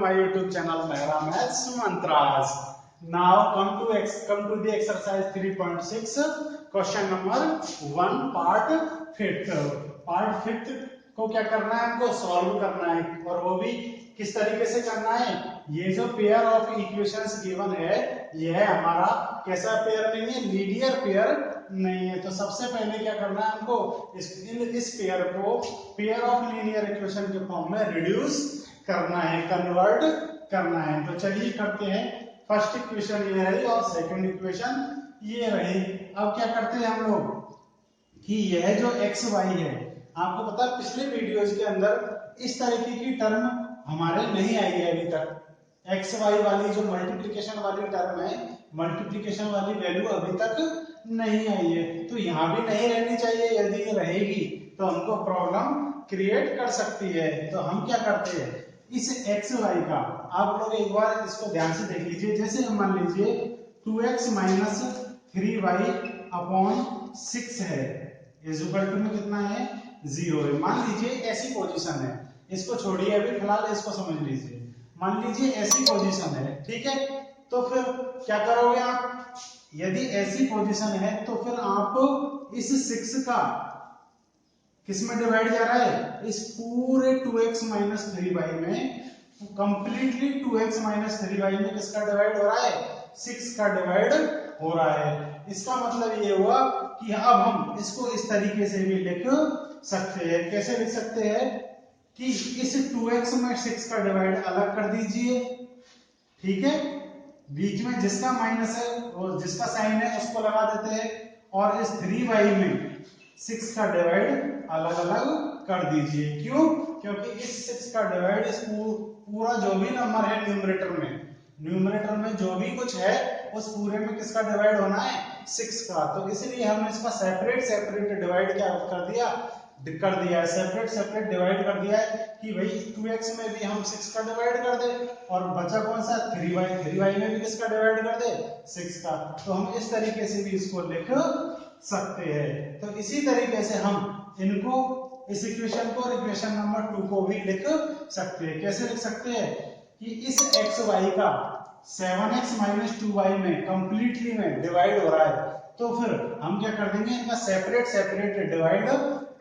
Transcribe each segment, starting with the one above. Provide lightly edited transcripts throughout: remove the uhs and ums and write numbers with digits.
my YouTube channel Mehra Maths Mantras. Now come to the exercise 3.6, question number 1, part 5th. Part 5th को क्या करना है, हमको solve करना है, और वो भी किस तरीके से करना है। ये जो पेयर ऑफ इक्वेशंस गिवन है, यह हमारा कैसा पेयर नहीं है, लीनियर पेयर नहीं है। तो सबसे पहले क्या करना है, हमको इस पेयर को पेयर ऑफ लीनियर इक्वेशन के फॉर्म में रिड्यूस करना है, कन्वर्ट करना है। तो चलिए करते हैं। फर्स्ट इक्वेशन ये रही और सेकंड इक्वेशन ये रही। अब क्या करते हैं हम लोग कि यह जो एक्स वाई है, आपको पता है पिछले वीडियोस के अंदर इस तरीके की टर्म हमारे नहीं आई है अभी तक। एक्स वाई वाली जो मल्टीप्लिकेशन वाली टर्म है, मल्टीप्लिकेशन वाली वैल्यू अभी तक नहीं आई है। तो यहाँ भी नहीं रहनी चाहिए। यदि ये रहेगी तो हमको प्रॉब्लम क्रिएट कर सकती है। तो हम क्या करते हैं, इस एक्स वाई का आप लोग एक बार इसको ध्यान से देख लीजिए। जैसे मान लीजिए 2x माइनस 3y अपॉन 6 है, इज इक्वल टू में कितना है, 0 है। मान लीजिए ऐसी पोजीशन है, इसको छोड़िए अभी, फिलहाल इसको समझ लीजिए। मान लीजिए ऐसी पोजीशन है, ठीक है। तो फिर क्या करोगे आप, यदि ऐसी पोजीशन है तो फिर आप इस 6 का किस में डिवाइड जा रहा है, इस पूरे 2x माइनस 3y में, कंप्लीटली 2x माइनस 3y में किसका डिवाइड हो रहा है, 6 का डिवाइड हो रहा है। इसका मतलब ये हुआ कि अब हम इसको इस तरीके से भी लिख सकते हैं। कैसे लिख सकते हैं कि इस 2x में 6 का डिवाइड अलग कर दीजिए, ठीक है। बीच में जिसका माइनस है और जिसका साइन है उसको लगा देते हैं, और इस 3y में 6 का डिवाइड अलग अलग कर दीजिए। क्यों? क्योंकि इस 6 का डिवाइड इस पूरा जो भी नंबर है न्यूमरेटर में जो भी कुछ है उस पूरे में किसका डिवाइड होना है, 6 का। तो इसलिए हमने इसका सेपरेट डिवाइड क्या कर दिया है, सेपरेट डिवाइड कर दिया है कि भाई 2x में भी हम 6 का डिवाइड कर दे, और बचा कौन सा 3y में भी किसका डिवाइड कर दे, 6 का। तो हम इस तरीके से भी इसको लिख सकते हैं। तो इसी तरीके से हम इनको, इस इक्वेशन को और इक्वेशन नंबर 2 को भी लिख सकते हैं। कैसे लिख सकते हैं कि इस एक्स वाई का 7x माइनस 2y में कंप्लीटली में डिवाइड हो रहा है, तो फिर हम क्या कर देंगे, इनका सेपरेट डिवाइड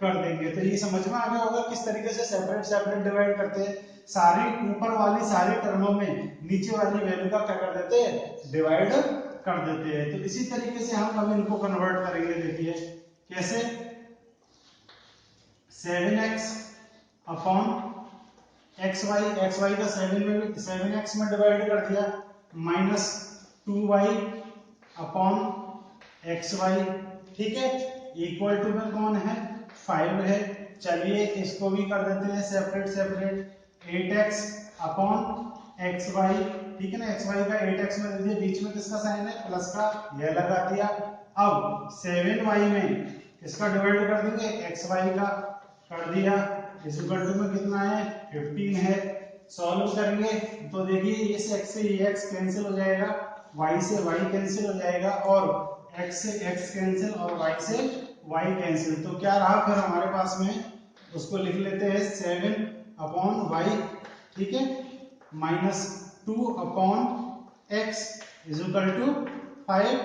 कर देंगे। तो ये समझ में आ गया होगा किस तरीके से सेपरेट डिवाइड करते हैं। सारी ऊपर वाली सारी टर्मों में नीचे वाली वैल्यू का क्या कर देते हैं, डिवाइड कर देते हैं। तो इसी तरीके से हम अब इनको कन्वर्ट करेंगे। देखिए कैसे, 7x अपॉन xy का 7x में डिवाइड कर दिया, माइनस 2y अपॉन xy, ठीक है, इक्वल टू में कौन है, 5 है। चलिए इसको भी कर देते हैं सेपरेट 8x अपॉन xy, ठीक है ना। xy का 8x में दे दिया, बीच में किसका साइन है, प्लस का, यह लगा दिया। अब 7y में किसका डिवाइड कर देंगे, xy का कर दिया, इस इक्वल टू में कितना है, 15 है। सॉल्व करेंगे तो देखिए इस x से ये x कैंसिल हो जाएगा, y से y कैंसिल हो जाएगा, और x से x कैंसिल और y से y कैंसिल। तो क्या रहा फिर हमारे पास में, उसको लिख लेते हैं 7 अपॉन y, ठीक है, minus 2 upon x is equal to 5,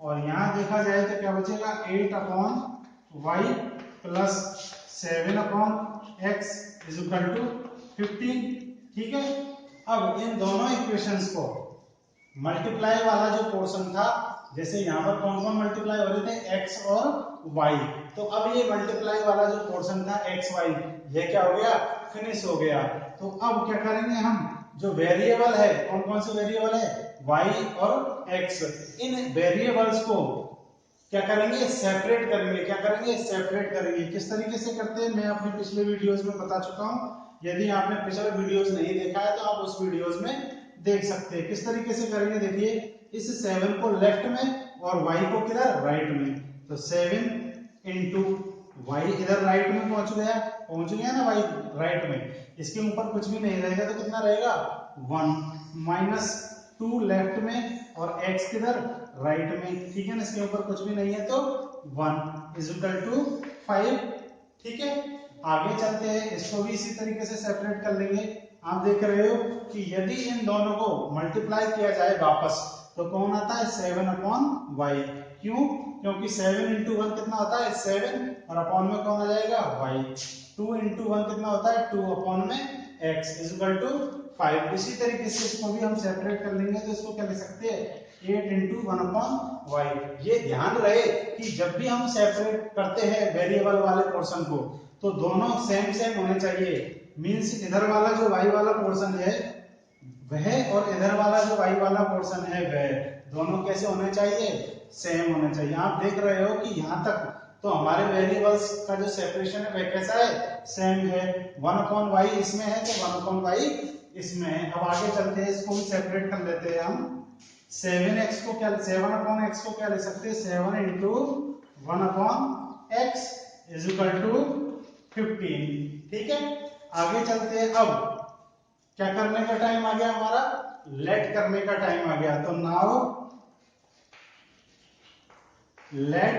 और यहाँ देखा जाए तो क्या बचेगा, 8 अपॉन y plus 7 upon x is equal to 15, ठीक है। अब इन दोनों इक्वेशंस को मल्टीप्लाई वाला जो पोर्शन था, जैसे यहाँ पर कौन कौन मल्टीप्लाई हो रहे थे, x और y, तो अब ये मल्टीप्लाई वाला जो पोर्शन था x y, ये क्या हो गया, फिनिश हो गया। तो अब क्या करेंगे हम, जो वेरिएबल है, कौन कौन से वेरिएबल है, y और x, इन वेरिएबल्स को क्या करेंगे, सेपरेट करेंगे। क्या करेंगे, सेपरेट करेंगे। किस तरीके से करते हैं, मैं अपने पिछले वीडियोस में बता चुका हूं। यदि आपने पिछले वीडियोस नहीं देखा है तो आप उस वीडियोस में देख सकते हैं। किस तरीके से करेंगे, देखिए इस 7 को लेफ्ट में और y को किधर, राइट में। तो 7 इंटू y इधर राइट में पहुंच गया ना, y राइट में, इसके ऊपर कुछ भी नहीं रहेगा तो कितना रहेगा, 1, माइनस 2 लेफ्ट में और x किधर, राइट में, ठीक है ना, इसके ऊपर कुछ भी नहीं है तो 1 इज इक्वल टू 5, ठीक है। आगे चलते हैं, इसको भी इसी तरीके से सेपरेट कर लेंगे। आप देख रहे हो कि यदि इन दोनों को मल्टीप्लाई किया जाए वापस तो कौन आता है 7/y। क्यों? क्योंकि 7 into 1 कितना होता है 7 और अपॉन में कौन आ जाएगा y। 2 into 1 कितना होता है 2 अपॉन में x इक्वल टू 5। इसी तरीके से इसको भी हम सेपरेट कर लेंगे तो इसको क्या लिख सकते हैं 8 into 1/y। ये ध्यान रहे कि जब भी हम सेपरेट करते हैं वेरिएबल वाले पोर्शन को तो दोनों सेम सेम होने चाहिए। मींस इधर वाला जो y वाला पोर्शन है वह और इधर वाला जो y वाला पोर्शन है वह दोनों कैसे होने चाहिए सेम होने चाहिए। आप देख रहे हो कि यहाँ तक तो हमारे वेरिएबल्स का जो सेपरेशन है वह कैसा है सेम है। 1/y इसमें है तो 1/y इसमें है। अब आगे चलते हैं इसको भी सेपरेट कर लेते हैं हम। 7x को क्या 7/x को क्या लिख सकते हैं 7 into 1/x is equal to 15। ठीक है आगे चलते हैं। अब क्या करने का टाइम आ गया हमारा लेट करने का टाइम आ गया। तो नाउ लेट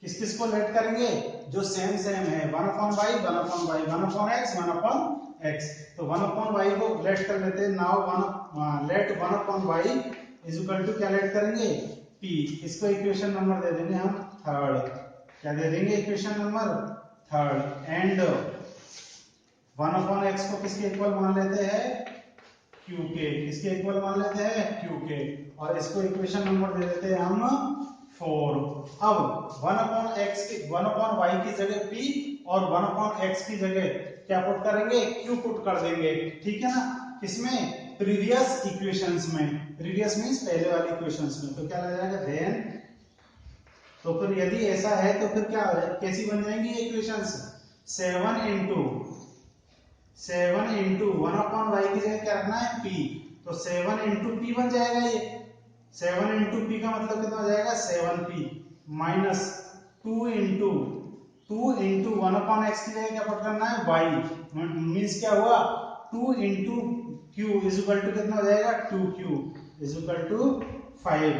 किस किस को लेट करेंगे जो सेम सेम है 1/y 1/y 1/x 1/x। तो 1/y को लेट कर लेते हैं। Now let 1/y is equal to क्या लेट करेंगे p। इसको इक्वेशन नंबर दे देंगे हम थर्ड। क्या दे देंगे equation number third. And 1/x को किसके इक्वल मान लेते हैं q के। किसके इक्वल मान लेते हैं q के। और इसको इक्वेशन नंबर दे देते हैं हम 4। अब 1/x की 1/y की जगह p और 1/x की जगह क्या पुट करेंगे q पुट कर देंगे। ठीक है ना किसमें प्रीवियस इक्वेशंस में। प्रीवियस मींस पहले वाली इक्वेशंस में। तो क्या लग जाएगा देन। तो फिर यदि ऐसा है तो फिर क्या कैसी बन जाएंगी इक्वेशंस 7 into 1/y की जगह क्या रखना है p। तो 7 into p बन जाएगा। ये 7 into p का मतलब कितना हो जाएगा 7p माइनस 2 into 1/x की जगह क्या पुट करना है y। मींस क्या हुआ 2 into q is equal to कितना हो जाएगा 2q इज इक्वल टू 5।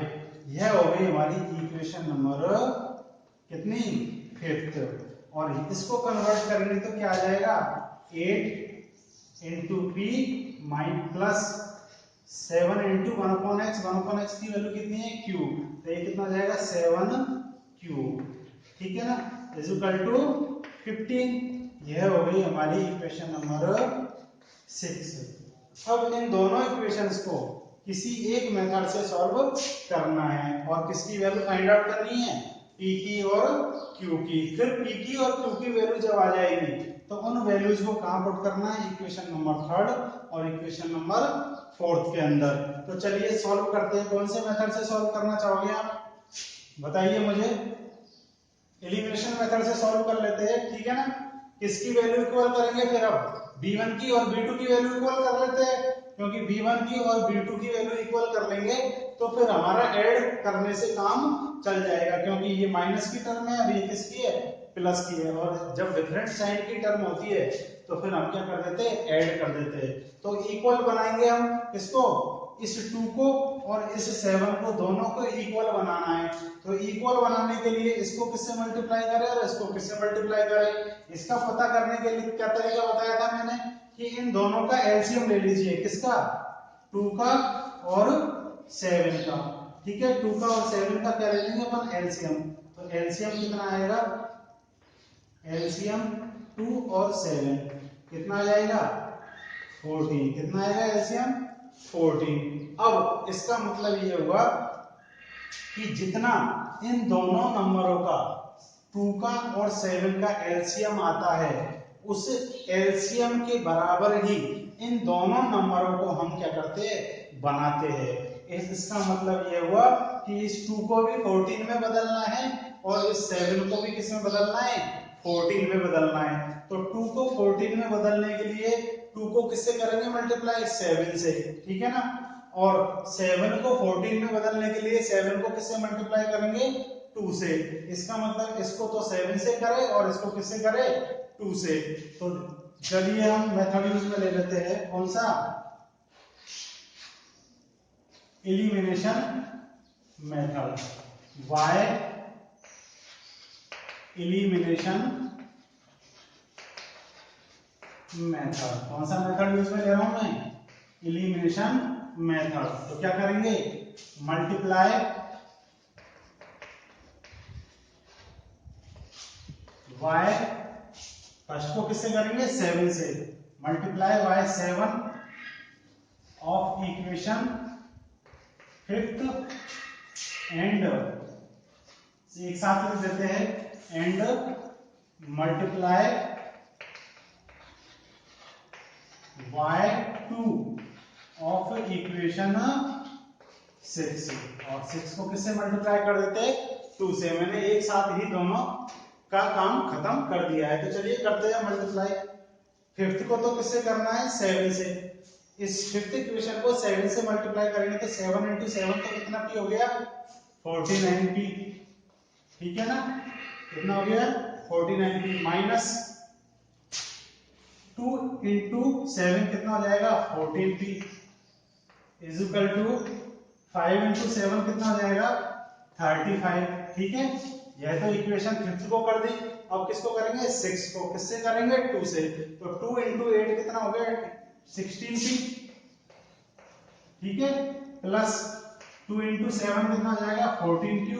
यह हो गई हमारी इक्वेशन नंबर कितनी 5th। और इसको कन्वर्ट करेंगे तो क्या आ जाएगा 8 into p plus 7 into 1/x 1/x की वैल्यू कितनी है q। तो ये कितना आ जाएगा 7q। ठीक है ना इज इक्वल टू 15। यह हो गई हमारी इक्वेशन नंबर 6। अब इन दोनों इक्वेशंस को किसी एक मेथड से सॉल्व करना है और किसकी वैल्यू फाइंड आउट करनी है p की और q की। फिर p की और q की वैल्यू जब आ जाएगी तो उन वैल्यूज को कहां पुट करना है इक्वेशन नंबर 3rd और इक्वेशन नंबर 4th के अंदर। तो चलिए सॉल्व करते हैं। कौन से मेथड से सॉल्व करना चाहोगे आप बताइए मुझे। एलिमिनेशन मेथड से सॉल्व कर लेते हैं। ठीक है ना किसकी वैल्यू इक्वल करेंगे फिर अब b1 की और b2 की वैल्यू इक्वल कर लेते हैं। क्योंकि b1 की और b2 की वैल्यू इक्वल कर लेंगे तो फिर हमारा ऐड करने से काम चल जाएगा। क्योंकि ये माइनस की टर्म है और ये किसकी है प्लस की है। और जब डिफरेंट साइन की टर्म होती है तो फिर हम क्या कर देते हैं ऐड कर देते हैं। तो इक्वल बनाएंगे हम इसको इस 2 को और इस 7 को दोनों को इक्वल बनाना है। तो इक्वल बनाने के लिए इसको किससे मल्टीप्लाई करें और इसको किससे मल्टीप्लाई करें। इसका पता करने के लिए क्या तरीका बताया था मैंने कि इन दोनों का एलसीएम ले लीजिए। किसका 2 का और 7 का। ठीक है 2 का और 7 का क्या ले लेंगे अपन एलसीएम। तो एलसीएम कितना आएगा एलसीएम 2 और 7 कितना आ जाएगा 14। कितना आएगा एलसीएम 14। अब इसका मतलब ये हुआ कि जितना इन दोनों नंबरों का 2 का और 7 का एलसीएम आता है उस एलसीएम के बराबर ही इन दोनों नंबरों को हम क्या करते हैं बनाते हैं। इसका मतलब ये हुआ कि इस 2 को भी 14 में बदलना है और इस 7 को भी किस में बदलना है 14 में बदलना है। तो 2 को 14 में बदलने के लिए 2 को किससे करेंगे मल्टीप्लाई 7 से। ठीक है ना और 7 को 14 में बदलने के लिए 7 को किससे मल्टीप्लाई करेंगे 2 से। इसका मतलब इसको तो 7 से करे और इसको किससे करे 2 से। तो चलिए हम मेथड यूज में ले लेते हैं कौन सा elimination method. Y elimination method. कौन सा मेथड यूज में ले रहा हूं मैं? Elimination method. तो क्या करेंगे? मल्टीप्लाई y, फर्स्ट को किससे करेंगे? 7 से। Multiply y 7 of equation fifth and, एक साथ लिख देते हैं, and multiply y2 of equation 6, और 6 को किससे मल्टीप्लाई कर देते हैं? 2 से। मैंने एक साथ ही दोनों का काम खत्म कर दिया है। तो चलिए करते हैं मल्टीप्लाई। फिफ्थ को तो किससे करना है? 7 से। इस फिफ्थ इक्वेशन को 7 से मल्टीप्लाई करेंगे तो 7 इंटू 7 तो कितना पी हो गया? 49p। ठीक है ना? कितना हो गया? 49p माइनस 2 इंटू 7 कितना हो जाएगा? 14p is equal to 5 into 7 कितना हो जाएगा? 35। ठीक है, यह तो इक्वेशन फिफ्थ को कर दी। अब किसको करेंगे? 6 को। किससे करेंगे? 2 से। तो 2 इंटू 8 कितना हो गया? 16p। ठीक है, प्लस 2 इंटू 7 कितना हो जाएगा? 14q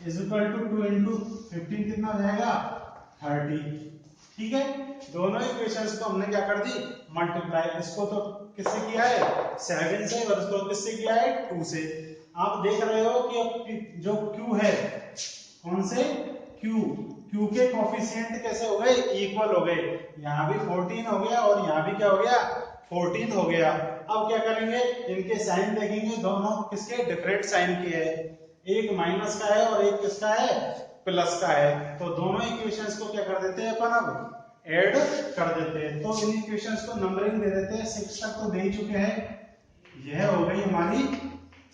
is equal to 2 into 15 कितना हो जाएगा? 30। ठीक है, दोनों इक्वेशंस को हमने क्या कर दी? मल्टीप्लाई। इसको तो किससे किया है? 7 से, और इसको किससे किया है? 2 से। आप देख रहे हो कि जो q है, कौन से? q के कोफिशिएंट कैसे हो गए? इक्वल हो गए। यहाँ भी 14 हो गया और यहाँ भी क्या हो गया? 14 हो गया। अब क्या करेंगे? इनके साइन देखेंगे, दोनों किसके? डिफरेंट साइन के है। एक माइनस का है और एक किसका है? प्लस का है। तो दोनों इक्वेशंस को क्या कर देते हैं अपन? अब ऐड कर देते हैं। तो इन इक्वेशंस को नंबरिंग दे देते हैं। 6 तक तो दे ही चुके हैं। यह हो गई हमारी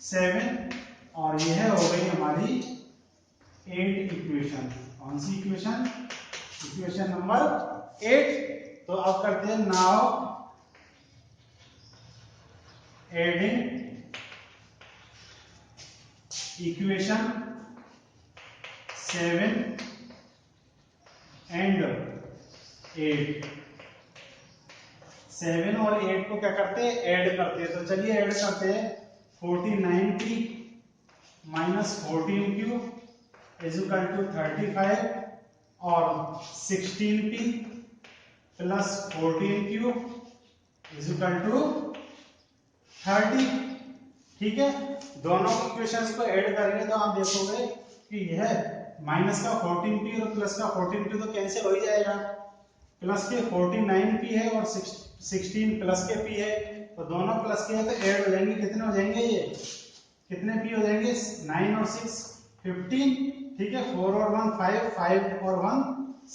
7 और यह हो गई हमारी 8 इक्वेशन। कौन सी इक्वेशन? Equation number 8। तो अब करते हैं नाउ एडिंग इक्वेशन 7 एंड 8। 7 और 8 को क्या करते हैं? ऐड करते हैं। तो चलिए ऐड करते हैं। 49p minus 14q is equal to 35 और 16p plus 14q is equal to 30। ठीक है, दोनों इक्वेशंस को ऐड करेंगे तो आप देखोगे कि यह माइनस का 14p और प्लस का 14p तो कैंसिल हो ही जाएगा। प्लस के 49p है और 16 प्लस के p है, तो दोनों प्लस के हैं तो ऐड हो जाएंगे। कितने हो जाएंगे? ये कितने p हो जाएंगे? 9 और 6 15। ठीक है, 4 और 1 5, 5 और 1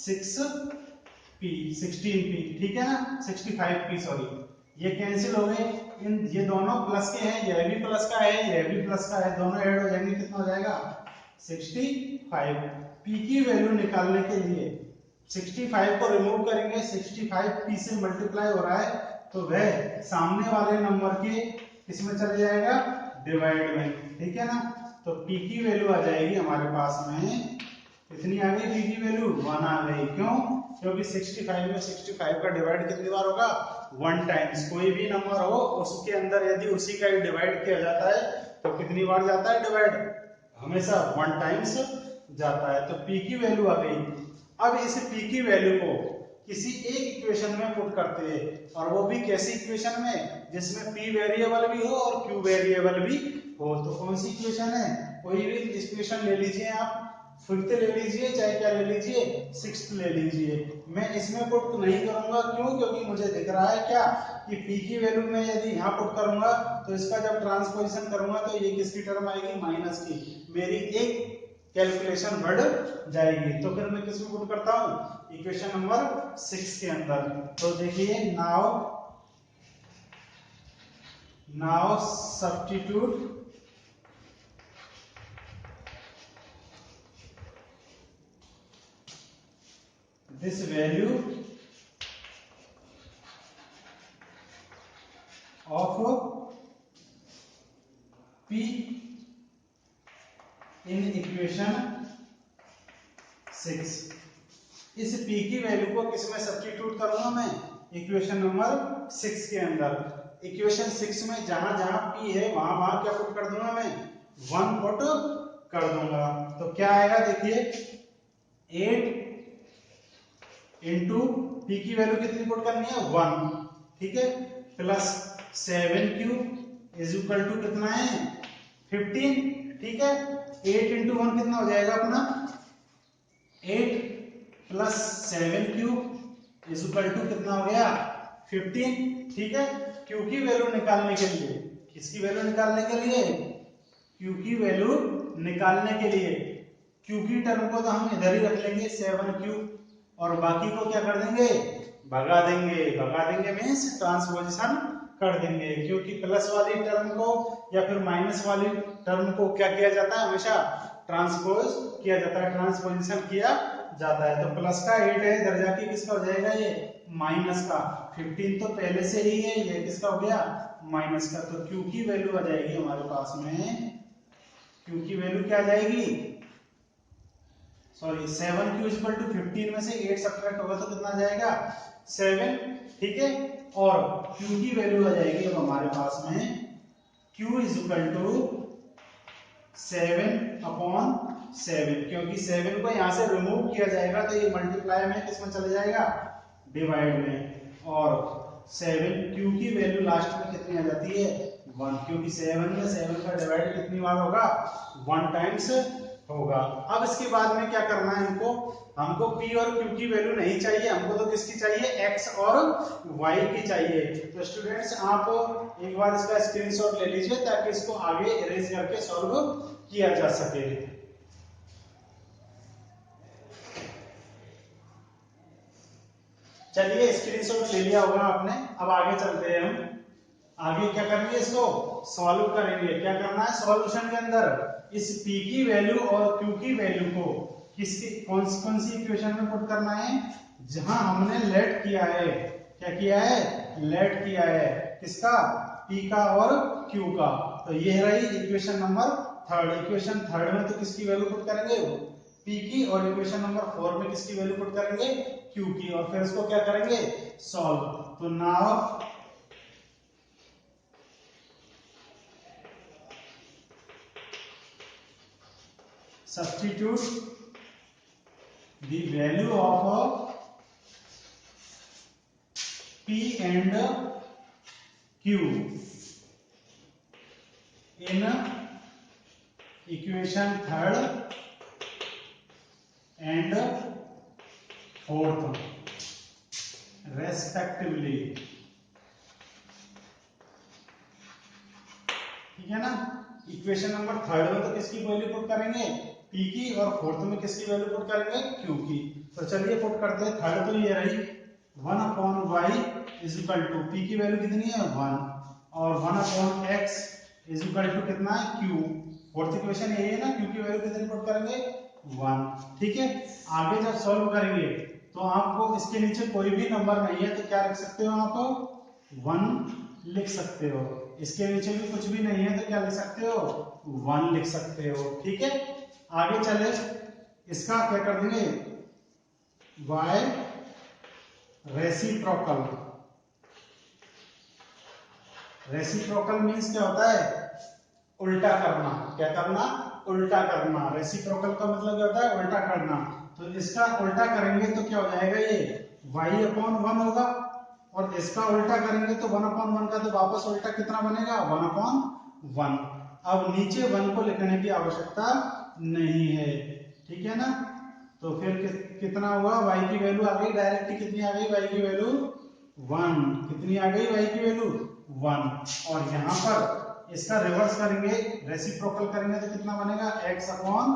6p 16p। ठीक है ना? 65p सॉरी, ये कैंसिल हो गए। ये दोनों प्लस के हैं, यह भी प्लस का है, यह भी प्लस का है, दोनों ऐड हो जाएंगे। कितना हो जाएगा? 65। p की वैल्यू निकालने के लिए 65 को रिमूव करेंगे। 65 p से मल्टीप्लाई हो रहा है तो वह सामने वाले नंबर के किसमें चले जाएगा? डिवाइड में। ठीक है ना? तो p की वैल्यू आ जाएगी हमारे पास में, कितनी आ गई? p की वैल्यू 1 आ गई। क्यों? क्योंकि 65 में 65 का डिवाइड कितनी बार होगा? 1 टाइम्स। कोई भी नंबर हो उसके अंदर यदि उसी का डिवाइड किया जाता है तो कितनी बार जाता है डिवाइड? हमेशा 1 टाइम्स जाता है। तो p की वैल्यू आ गई। अब इस p की वैल्यू को किसी एक इक्वेशन में पुट करते हैं, और वो भी कैसी इक्वेशन में? जिसमें p वेरिएबल भी हो और q वेरिएबल भी हो। तो कौन सी इक्वेशन है? कोई भी इक्वेशन ले लीजिए आप, फिफ्थ ले लीजिए, चाहे क्या ले लीजिए, सिक्स्थ ले लीजिए। मैं इसमें पुट नहीं करूंगा। क्यों? क्योंकि मुझे दिख रहा है क्या कि p की वैल्यू में यदि यहाँ पुट करूंगा तो इसका जब ट्रांसपोजिशन करूंगा तो ये किसकी टर्म आएगी? माइनस की। मेरी एक कैलकुलेशन बढ़ जाएगी। तो फिर मैं किसमें पुट करता हूँ? इक्वेशन नंबर 6 के अंदर। तो देखिए, now substitute this value of p in equation 6। इस p की वैल्यू को किस में सब्स्टिट्यूट करूंगा मैं? इक्वेशन नंबर 6 के अंदर। इक्वेशन 6 में जहां जहां p है वहां वहां क्या पुट कर दूंगा मैं 1 पुट कर दूंगा। तो क्या आएगा देखिए 8 इंटू p की वैल्यू कितनी पुट करनी है 1, ठीक है, plus 7 cube is equal to कितना है 15, ठीक है। 8 इंटू 1 कितना हो जाएगा अपना 8 plus 7 cube is equal to कितना हो गया 15, ठीक है। क्यू की वैल्यू निकालने के लिए, किसकी वैल्यू निकालने के लिए, क्यू की वैल्यू निकालने के लिए क्यू की टर्म को तो हम इधर ही रख लेंगे 7 क्यूब और बाकी को क्या कर देंगे भगा देंगे। भगा देंगे मीन्स ट्रांसपोजिशन कर देंगे, क्योंकि प्लस वाली टर्म को या फिर माइनस वाली टर्म को क्या किया जाता है हमेशा ट्रांसपोज किया जाता है, ट्रांसपोजिशन किया जाता है। तो प्लस का 8 है इधर जाके किसका हो जाएगा ये माइनस का, 15 तो पहले से ही है, ये किसका हो गया माइनस का। तो क्यू की वैल्यू आ जाएगी हमारे पास में, क्यू की वैल्यू क्या आ जाएगी सॉरी 7 क्यू इक्वल टू 15 में से 8 सब्ट्रैक्ट होगा तो कितना आ जाएगा 7, ठीक है। और क्यू की वैल्यू आ जाएगी अब हमारे पास में क्यू इज इक्वल टू 7/7, क्योंकि 7 को यहां से रिमूव किया जाएगा तो ये मल्टीप्लाई में किसमें चले जाएगा डिवाइड में, और 7 क्यू की वैल्यू लास्ट में कितनी आ जाती है 1, क्योंकि 7 में 7 का डिवाइड कितनी बार होगा 1 टाइम्स होगा। अब इसके बाद में क्या करना है इनको, हमको p और q की वैल्यू नहीं चाहिए, हमको तो किसकी चाहिए x और y की चाहिए। तो स्टूडेंट्स आप एक बार इसका स्क्रीनशॉट ले लीजिए ताकि इसको आगे इरेज करके सॉल्व किया जा सके। चलिए स्क्रीनशॉट ले लिया होगा आपने, अब आगे चलते हैं हम। आगे क्या करेंगे इसको सॉल्व करेंगे। क्या करना है सॉल्यूशन के अंदर इस p की वैल्यू और q की वैल्यू को किसकी कौन सी इक्वेशन में पुट करना है जहां हमने लेट किया है, क्या किया है लेट किया है किसका p का और q का। तो ये रही इक्वेशन नंबर 3। इक्वेशन 3 में तो किसकी वैल्यू पुट करेंगे p की, और इक्वेशन नंबर 4 में किसकी वैल्यू पुट करेंगे q की, और फिर इसको क्या करेंगे सॉल्व। तो now substitute the value of P and Q in equation 3rd and 4th respectively, ठीक है ना। इक्वेशन नंबर 3rd में तो किसकी वैल्यू पुट करेंगे p की, और 4th में किसकी वैल्यू पुट करेंगे q की। तो चलिए पुट करते हैं। 3rd तो ये रही 1/y is equal to p की वैल्यू कितनी है 1 और 1/x इज इक्वल टू कितना है q। 4th इक्वेशन यही है ना, q की वैल्यू कितनी पुट करेंगे 1, ठीक है। आगे जब सॉल्व करेंगे तो आपको इसके नीचे कोई भी नंबर नहीं है तो क्या लिख सकते हो आप 1 लिख सकते हो। इसके नीचे भी कुछ भी नहीं है तो क्या लिख सकते हो 1 लिख सकते हो, ठीक है। आगे चले इसका क्या कर देंगे y रेसिप्रोकल। रेसिप्रोकल मींस क्या होता है उल्टा करना। क्या करना उल्टा करना। रेसिप्रोकल का मतलब क्या होता है उल्टा करना। तो इसका उल्टा करेंगे तो क्या हो जाएगा ये y/1 होगा, और इसका उल्टा करेंगे तो 1/1 का तो वापस उल्टा कितना बनेगा 1/1। अब नीचे 1 को लिखने की आवश्यकता नहीं है, ठीक है ना। तो फिर कितना हुआ y की वैल्यू आ गई डायरेक्ट, कितनी आ गई y की वैल्यू 1, कितनी आ गई y की वैल्यू 1। और यहाँ पर इसका रिवर्स करेंगे रेसिप्रोकल करेंगे तो कितना बनेगा x/1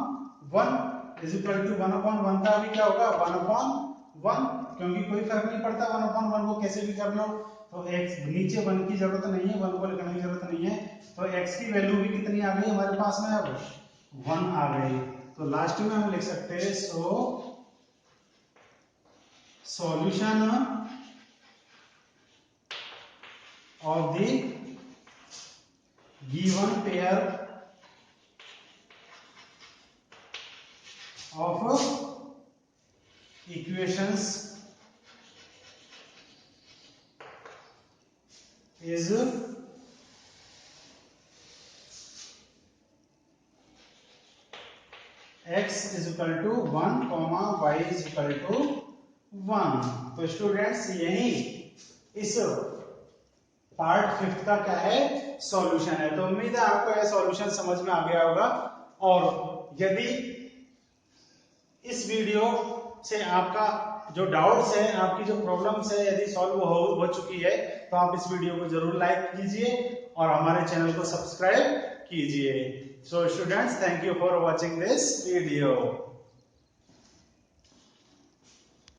इज इक्वल टू 1/1 का भी क्या होगा 1/1, क्योंकि कोई फर्क नहीं पड़ता 1/1 को कैसे भी कर लो। तो x नीचे 1 की जरूरत नहीं है, 1 को लिखने की जरूरत नहीं है। तो x की वैल्यू भी कितनी आ गई हमारे पास में अब 1 आ गई। तो लास्ट में हम लिख सकते हैं solution of the given pair of equations is x is equal to 1, y is equal to 1। तो स्टूडेंट्स यही इस पार्ट 5 का क्या है, सॉल्यूशन है। तो उम्मीद है आपको यह सॉल्यूशन समझ में आ गया होगा। और यदि इस वीडियो से आपका जो डाउट्स है, आपकी जो प्रॉब्लम्स है, यदि सॉल्व हो चुकी है तो आप इस वीडियो को जरूर लाइक कीजिए और हमारे चैनल को सब्सक्राइब कीजिए। So students, thank you for watching this video.